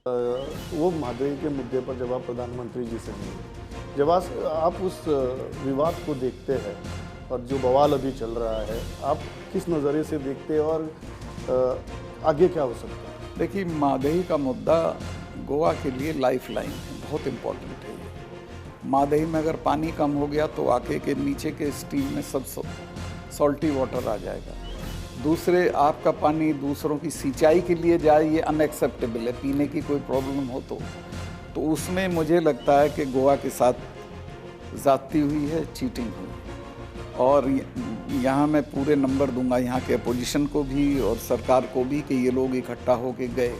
वो मादई के मुद्दे पर जब आप प्रधानमंत्री जी से मिले, जब आप उस विवाद को देखते हैं और जो बवाल अभी चल रहा है, आप किस नज़रिए से देखते हैं और आगे क्या हो सकता है? देखिए, मादई का मुद्दा गोवा के लिए लाइफ लाइन है, बहुत इम्पोर्टेंट है ये। मादई में अगर पानी कम हो गया तो आके के नीचे के स्ट्रीम में सब सॉल्टी वाटर आ जाएगा। दूसरे, आपका पानी दूसरों की सिंचाई के लिए जाए, ये अनएक्सेप्टेबल है। पीने की कोई प्रॉब्लम हो तो उसमें मुझे लगता है कि गोवा के साथ ज़्यादती हुई है, चीटिंग हुई है। और यहाँ मैं पूरे नंबर दूंगा यहाँ के अपोजिशन को भी और सरकार को भी कि ये लोग इकट्ठा होके गए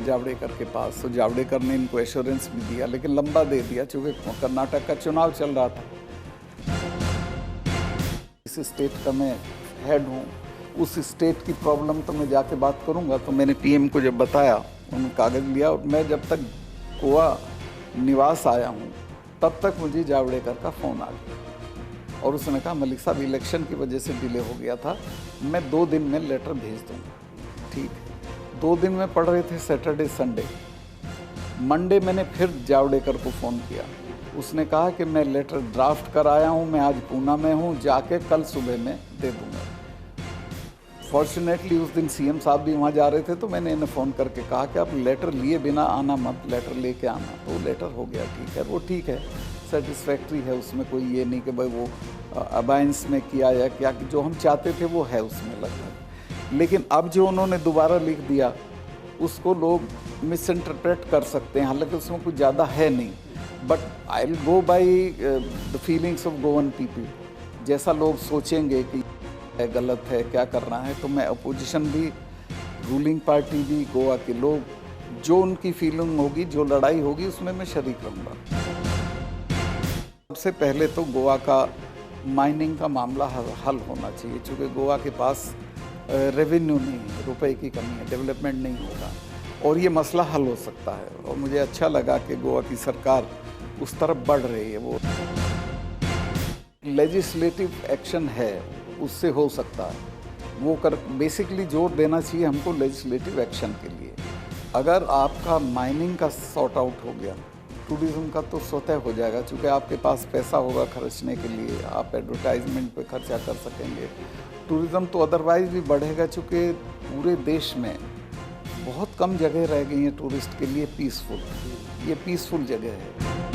जावड़ेकर के पास, तो जावड़ेकर ने इनको एश्योरेंस भी दिया, लेकिन लंबा दे दिया चूँकि कर्नाटक का चुनाव चल रहा था। इस स्टेट का मैं हेड हूँ, उस स्टेट की प्रॉब्लम तो मैं जाके बात करूँगा। तो मैंने पीएम को जब बताया, उन्होंने कागज़ लिया, और मैं जब तक गोवा निवास आया हूँ तब तक मुझे जावड़ेकर का फ़ोन आ गया और उसने कहा, मलिक साहब इलेक्शन की वजह से डिले हो गया था, मैं 2 दिन में लेटर भेज दूँगा। ठीक है, 2 दिन में पढ़ रहे थे सैटरडे संडे। मंडे मैंने फिर जावड़ेकर को फ़ोन किया, उसने कहा कि मैं लेटर ड्राफ्ट कर आया हूँ, मैं आज पूना में हूँ, जाके कल सुबह में दे दूँगा। फॉर्चुनेटली उस दिन सीएम साहब भी वहाँ जा रहे थे, तो मैंने इन्हें फ़ोन करके कहा कि आप लेटर लिए बिना आना मत, लेटर लेके आना। तो लेटर हो गया, ठीक है, वो ठीक है, सेटिस्फैक्ट्री है, उसमें कोई ये नहीं कि भाई वो अबाइंस में किया या क्या, जो हम चाहते थे वो है उसमें लगभग। लेकिन अब जो उन्होंने दोबारा लिख दिया उसको लोग मिसइंटरप्रेट कर सकते हैं, हालांकि उसमें कुछ ज़्यादा है नहीं। But I will go by the feelings of Goan people. जैसा लोग सोचेंगे कि गलत है, क्या करना है, तो मैं अपोजिशन भी, रूलिंग पार्टी भी, गोवा के लोग, जो उनकी फीलिंग होगी, जो लड़ाई होगी, उसमें मैं शरीक रहूँगा। सबसे पहले तो गोवा का माइनिंग का मामला हल होना चाहिए, क्योंकि गोवा के पास रेवेन्यू नहीं है, रुपए की कमी है, डेवलपमेंट नहीं होगा, और ये मसला हल हो सकता है। और मुझे अच्छा लगा कि गोवा की सरकार उस तरफ बढ़ रही है। वो लेजिस्लेटिव एक्शन है, उससे हो सकता है, वो कर बेसिकली जोर देना चाहिए हमको लेजिस्लेटिव एक्शन के लिए। अगर आपका माइनिंग का सॉर्ट आउट हो गया, टूरिज़्म का तो स्वतः हो जाएगा, क्योंकि आपके पास पैसा होगा खर्चने के लिए, आप एडवर्टाइजमेंट पे खर्चा कर सकेंगे। टूरिज़्म तो अदरवाइज भी बढ़ेगा, चूँकि पूरे देश में बहुत कम जगह रह गई हैं टूरिस्ट के लिए पीसफुल। ये पीसफुल जगह है।